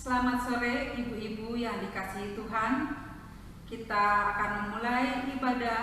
Selamat sore ibu-ibu yang dikasihi Tuhan. Kita akan memulai ibadah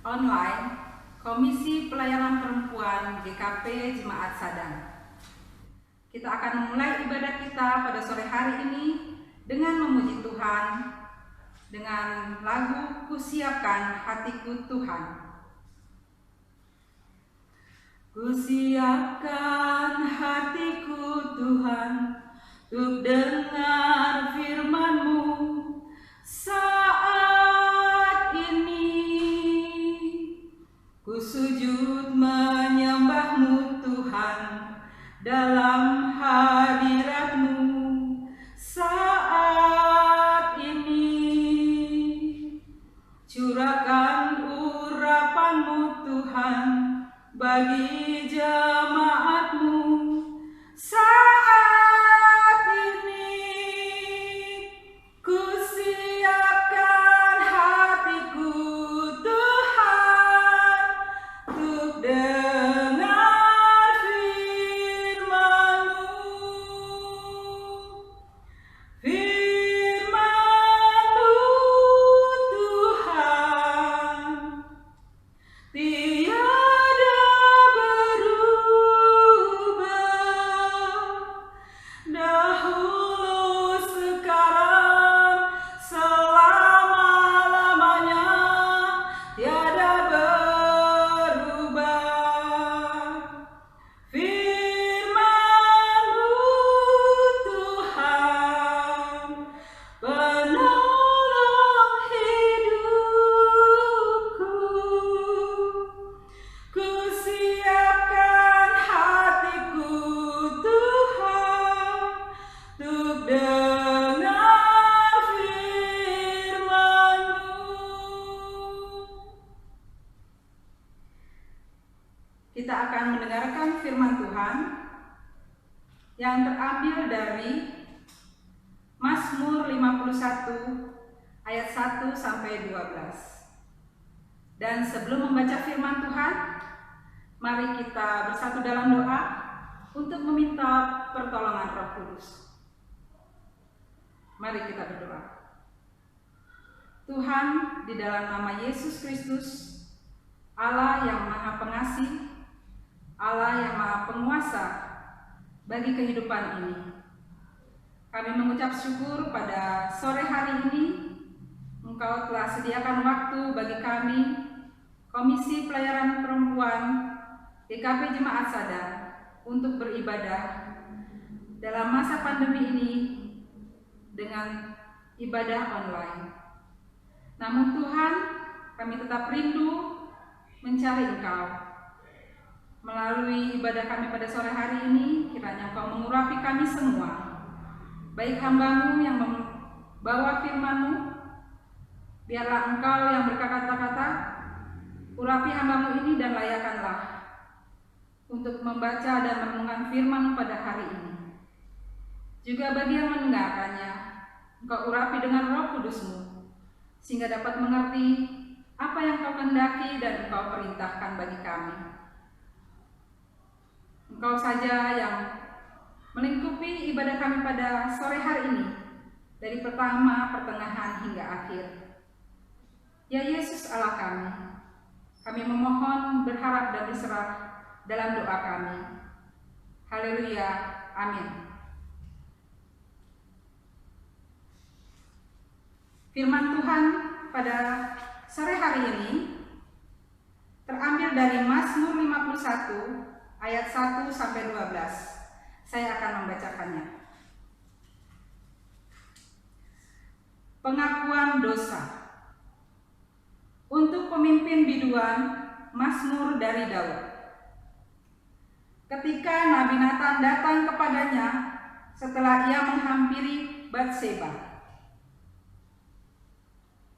online Komisi Pelayanan Perempuan GKP Jemaat Sadang. Kita akan memulai ibadah kita pada sore hari ini dengan memuji Tuhan dengan lagu Kusiapkan Hatiku Tuhan. Kusiapkan hatiku Tuhan untuk dengar firman-Mu saat ini. Ku sujud menyembah-Mu Tuhan dalam hadirat-Mu saat ini. Curahkan urapan-Mu Tuhan bagi jemaat-Mu saat ini. Kusiapkan hatiku Tuhan untuk dengar firman-Mu. Firman-Mu Tuhan tiada berubah, dahulu sekarang selama-lamanya tiada berubah. Firman-Mu Tuhan penolong hidupku. Kusiapkan hatiku Tuhan untuk dengar firman-Mu. Kita akan mendengarkan firman Tuhan yang terambil dari Mazmur 51 ayat 1 sampai 12. Dan sebelum membaca firman Tuhan, mari kita bersatu dalam doa untuk meminta pertolongan Roh Kudus. Mari kita berdoa. Tuhan, di dalam nama Yesus Kristus, Allah yang Maha Pengasih, Allah yang Maha Penguasa bagi kehidupan ini, kami mengucap syukur pada sore hari ini Engkau telah sediakan waktu bagi kami, Komisi Pelayanan Perempuan GKP Jemaat Sadang, untuk beribadah dalam masa pandemi ini dengan ibadah online. Namun Tuhan, kami tetap rindu mencari Engkau. Melalui ibadah kami pada sore hari ini, kiranya Engkau mengurapi kami semua, baik hamba-Mu yang membawa firman-Mu. Biarlah Engkau yang berkata-kata, urapi hamba-Mu ini dan layakanlah untuk membaca dan merenungkan firman pada hari ini. Juga bagi yang mendengarkannya, Engkau urapi dengan Roh Kudus-Mu, sehingga dapat mengerti apa yang Engkau kehendaki dan Engkau perintahkan bagi kami. Engkau saja yang melingkupi ibadah kami pada sore hari ini, dari pertama, pertengahan, hingga akhir. Ya Yesus Allah kami memohon, berharap dan berserah dalam doa kami. Haleluya, amin. Firman Tuhan pada sore hari ini terambil dari Mazmur 51 ayat 1 sampai 12. Saya akan membacakannya. Pengakuan dosa. Untuk pemimpin biduan, Mazmur dari Daud. Ketika Nabi Nathan datang kepadanya setelah ia menghampiri Batseba.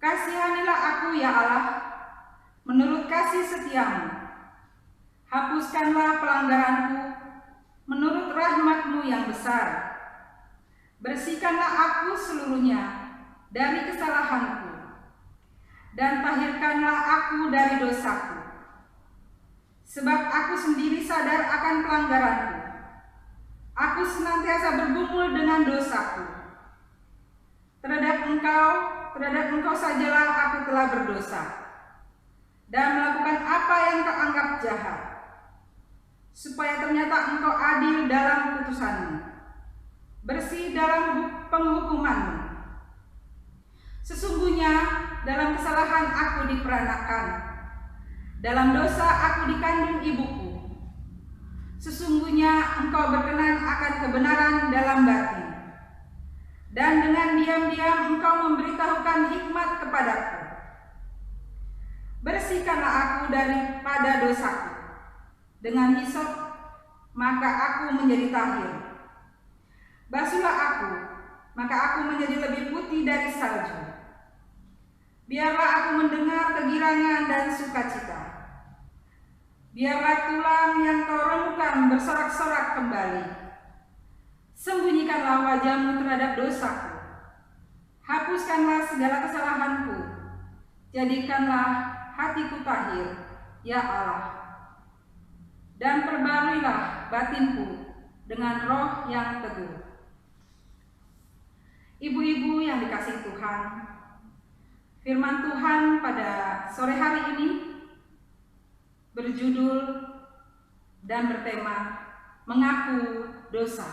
Kasihanilah aku ya Allah, menurut kasih setiamu. Hapuskanlah pelanggaranku, menurut rahmat-Mu yang besar. Bersihkanlah aku seluruhnya dari kesalahanku, dan tahirkanlah aku dari dosaku. Sebab aku sendiri sadar akan pelanggaranku, Aku senantiasa bergumul dengan dosaku. Terhadap engkau sajalah aku telah berdosa dan melakukan apa yang kau anggap jahat, supaya ternyata engkau adil dalam putusanmu, bersih dalam penghukumanmu. Sesungguhnya dalam kesalahan aku diperanakan, dalam dosa aku dikandung ibuku. Sesungguhnya engkau berkenan akan kebenaran dalam batin, dan dengan diam-diam engkau memberitahukan hikmat kepadaku. Bersihkanlah aku daripada dosaku. Dengan hisop, maka aku menjadi tahir. Basuhlah aku, maka aku menjadi lebih putih dari salju. Biarlah aku mendengar kegirangan dan sukacita. Biarlah tulang yang kau remukan bersorak-sorak kembali. Sembunyikanlah wajahmu terhadap dosaku. Hapuskanlah segala kesalahanku. Jadikanlah hatiku tahir, ya Allah. Dan perbaruilah batinku dengan roh yang teguh. Ibu-ibu yang dikasihi Tuhan, firman Tuhan pada sore hari ini berjudul dan bertema mengaku dosa.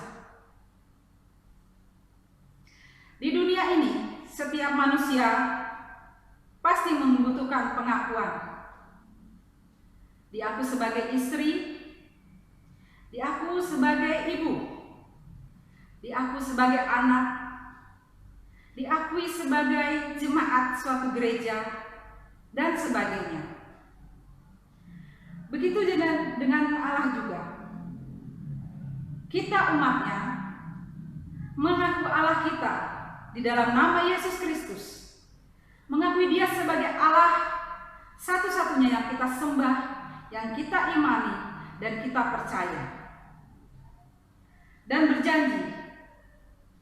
Di dunia ini, setiap manusia pasti membutuhkan pengakuan. Diaku sebagai istri, diaku sebagai ibu, diaku sebagai anak, diakui sebagai jemaat suatu gereja, dan sebagainya. Begitu dengan Allah juga. Kita umatnya mengaku Allah kita di dalam nama Yesus Kristus, mengakui Dia sebagai Allah satu-satunya yang kita sembah, yang kita imani, dan kita percaya. Dan berjanji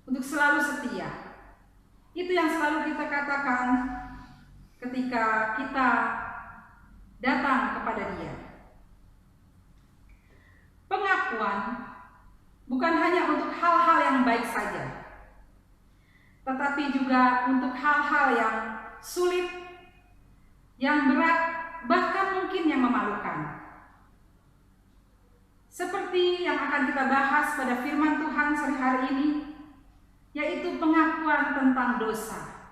untuk selalu setia. Itu yang selalu kita katakan ketika kita datang kepada Dia. Pengakuan bukan hanya untuk hal-hal yang baik saja, tetapi juga untuk hal-hal yang sulit, yang berat, bahkan mungkin yang memalukan. Seperti yang akan kita bahas pada firman Tuhan sore hari ini, yaitu pengakuan tentang dosa.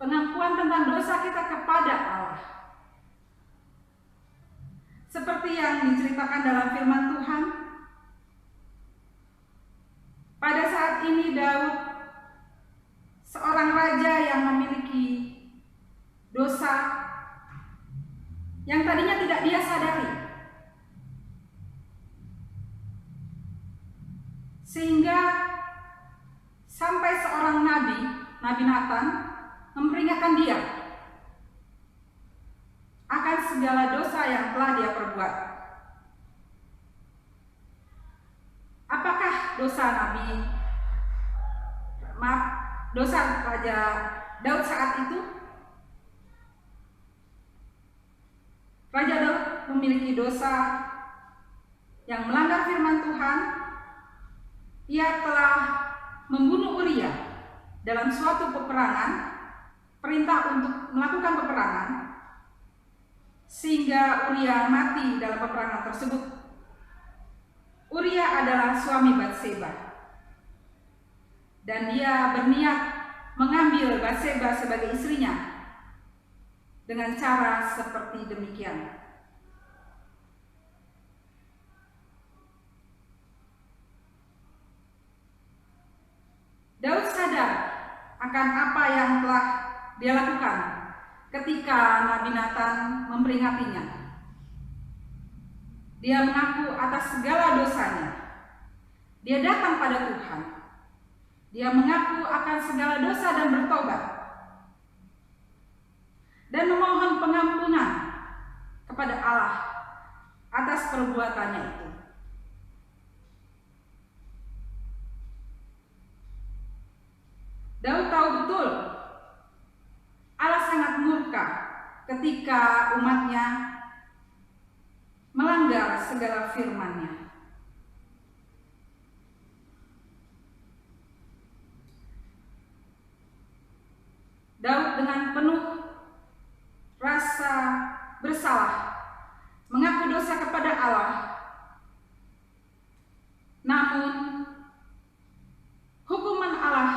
Pengakuan tentang dosa kita kepada Allah. Seperti yang diceritakan dalam firman Tuhan, pada saat ini Daud, seorang raja yang memiliki dosa yang tadinya tidak dia sadari, sehingga sampai seorang nabi Nathan memperingatkan dia akan segala dosa yang telah dia perbuat. Apakah dosa Raja Daud saat itu? Raja Daud memiliki dosa yang melanggar firman Tuhan. Ia telah membunuh Uria dalam suatu peperangan, perintah untuk melakukan peperangan, sehingga Uria mati dalam peperangan tersebut. Uria adalah suami Batseba, dan dia berniat mengambil Batseba sebagai istrinya dengan cara seperti demikian. Daud sadar akan apa yang telah dia lakukan ketika Nabi Nathan memperingatinya. Dia mengaku atas segala dosanya. Dia datang pada Tuhan. Dia mengaku akan segala dosa dan bertobat, dan memohon pengampunan kepada Allah atas perbuatannya itu. Daud tahu betul Allah sangat murka ketika umatnya melanggar segala firman-Nya. dengan penuh rasa bersalah mengaku dosa kepada Allah, namun hukuman Allah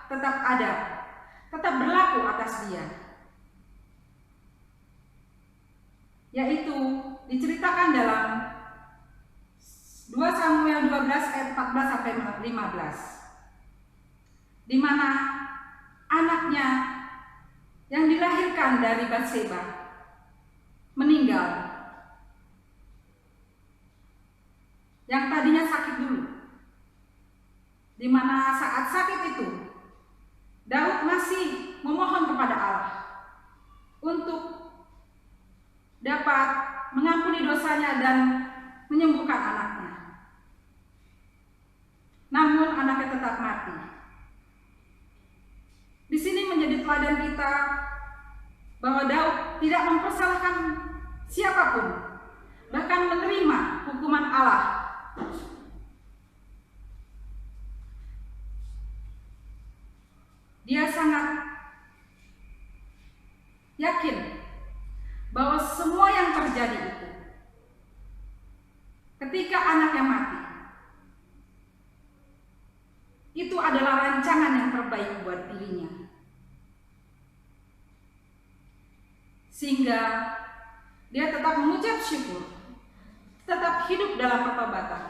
tetap ada, tetap berlaku atas dia, yaitu diceritakan dalam 2 Samuel 12 ayat 14 sampai 15, di mana anaknya yang dilahirkan dari Batseba meninggal, yang tadinya sakit dulu, di mana saat sakit itu Daud masih memohon kepada Allah untuk dapat mengampuni dosanya dan menyembuhkan anaknya. Namun anaknya tetap mati. Di sini menjadi teladan kita bahwa Daud tidak mempersalahkan siapapun, bahkan menerima hukuman Allah. Dia sangat yakin bahwa semua yang terjadi ketika anaknya mati, itu adalah rancangan yang terbaik buat dirinya. Sehingga dia tetap mengucap syukur, tetap hidup dalam pertobatan.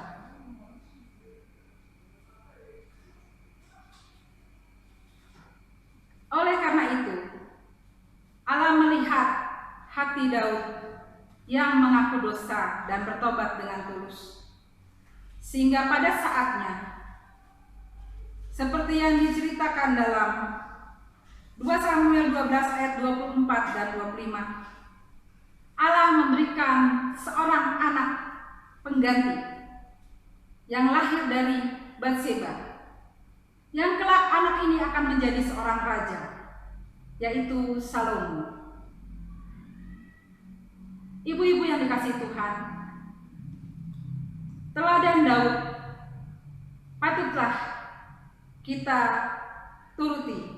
Oleh karena itu, Allah melihat hati Daud yang mengaku dosa dan bertobat dengan tulus. Sehingga pada saatnya, seperti yang diceritakan dalam 2 Samuel 12 ayat 24 dan 25, Allah memberikan seorang anak pengganti yang lahir dari Batseba, yang kelak anak ini akan menjadi seorang raja, yaitu Salomo. Ibu-ibu yang dikasihi Tuhan, teladan Daud patutlah kita turuti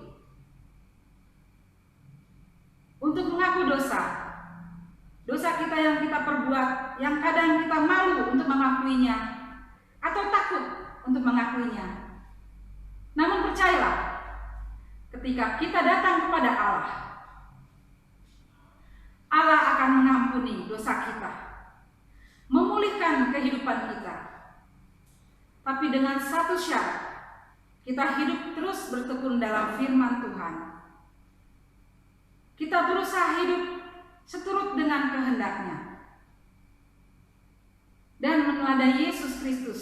untuk mengaku dosa kita yang kita perbuat, yang kadang kita malu untuk mengakuinya atau takut untuk mengakuinya. Namun percayalah, ketika kita datang kepada Allah, Allah akan mengampuni dosa kita, memulihkan kehidupan kita. Tapi dengan satu syarat, kita hidup terus bertekun dalam firman Tuhan. Kita berusaha hidup seturut dengan kehendak-Nya dan meneladani Yesus Kristus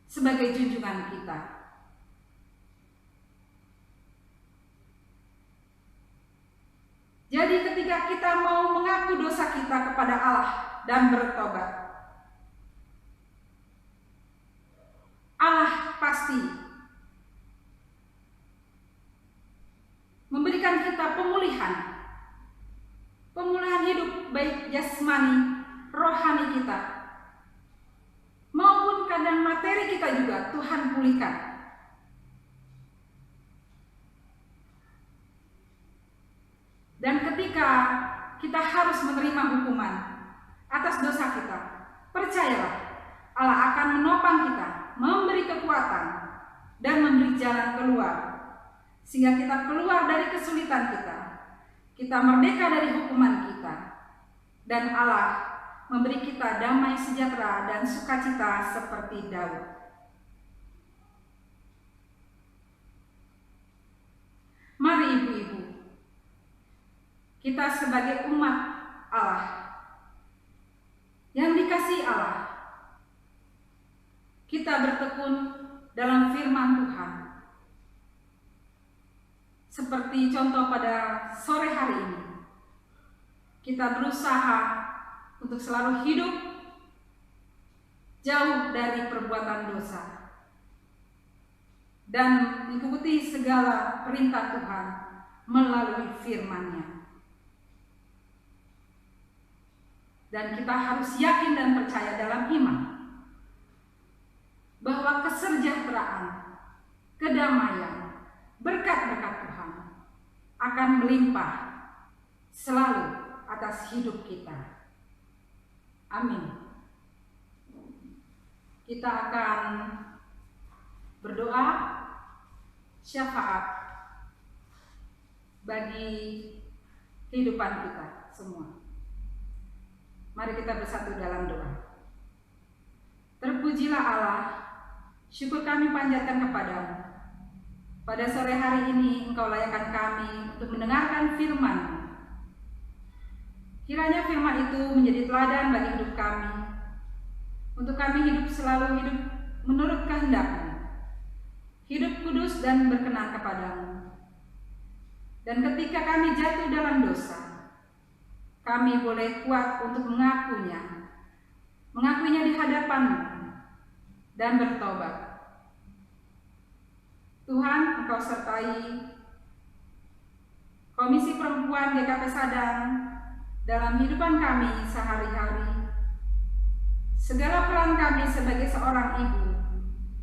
sebagai junjungan kita. Jadi ketika kita mau mengaku dosa kita kepada Allah dan bertobat, Allah pasti memberikan kita pemulihan hidup, baik jasmani, rohani kita, maupun kadang materi kita juga Tuhan pulihkan. Dan ketika kita harus menerima hukuman atas dosa kita, percayalah Allah akan menopang kita, memberi kekuatan dan memberi jalan keluar, sehingga kita keluar dari kesulitan kita merdeka dari hukuman kita, dan Allah memberi kita damai sejahtera dan sukacita seperti Daud. Mari ibu-ibu, kita sebagai umat Allah yang dikasihi Allah, kita bertekun dalam firman Tuhan. Seperti contoh pada sore hari ini, kita berusaha untuk selalu hidup jauh dari perbuatan dosa dan mengikuti segala perintah Tuhan melalui firman-Nya. Dan kita harus yakin dan percaya dalam iman bahwa kesejahteraan, kedamaian, berkat-berkat Tuhan akan melimpah selalu atas hidup kita. Amin. Kita akan berdoa syafaat bagi kehidupan kita semua. Mari kita bersatu dalam doa. Terpujilah Allah, syukur kami panjatkan kepadamu. Pada sore hari ini Engkau layakkan kami untuk mendengarkan firman-Mu. Kiranya firman itu menjadi teladan bagi hidup kami, untuk kami hidup selalu hidup menurut kehendak-Mu, hidup kudus dan berkenan kepadamu. Dan ketika kami jatuh dalam dosa, kami boleh kuat untuk mengakuinya di hadapan-Mu dan bertobat. Tuhan, Engkau sertai Komisi Perempuan GKP Sadang dalam kehidupan kami sehari-hari. Segala peran kami sebagai seorang ibu,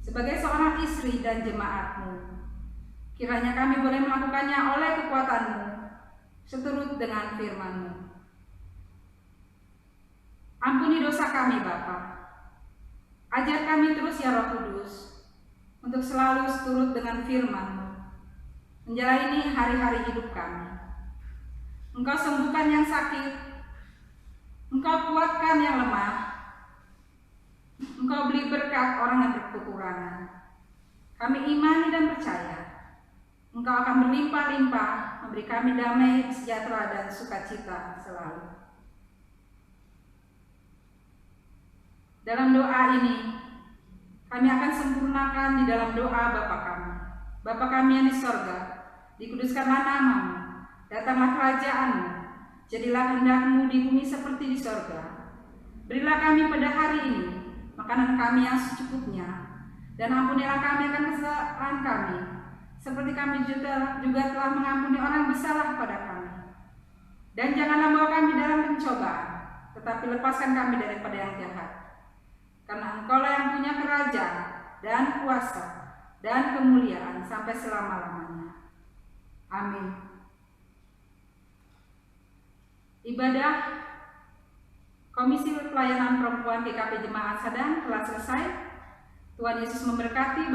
sebagai seorang istri dan jemaat-Mu, kiranya kami boleh melakukannya oleh kekuatan-Mu, seturut dengan firman-Mu. Ampuni dosa kami, Bapa. Ajar kami terus ya Roh Kudus, untuk selalu seturut dengan firman-Mu, menjalani hari-hari hidup kami. Engkau sembuhkan yang sakit, Engkau kuatkan yang lemah, Engkau beri berkat orang yang berkekurangan. Kami imani dan percaya Engkau akan berlimpah-limpah memberi kami damai, sejahtera, dan sukacita selalu. Dalam doa ini, kami akan sempurnakan di dalam doa Bapa kami. Bapa kami yang di sorga, dikuduskanlah nama-Mu, datanglah kerajaan-Mu, jadilah kehendak-Mu di bumi seperti di sorga. Berilah kami pada hari ini makanan kami yang secukupnya, dan ampunilah kami akan kesalahan kami, seperti kami juga telah mengampuni orang bersalah pada kami. Dan janganlah bawa kami dalam pencobaan, tetapi lepaskan kami daripada yang jahat. Karena Engkau-lah yang punya kerajaan dan kuasa dan kemuliaan sampai selama-lamanya. Amin. Ibadah Komisi Pelayanan Perempuan GKP Jemaat Sadang telah selesai. Tuhan Yesus memberkati.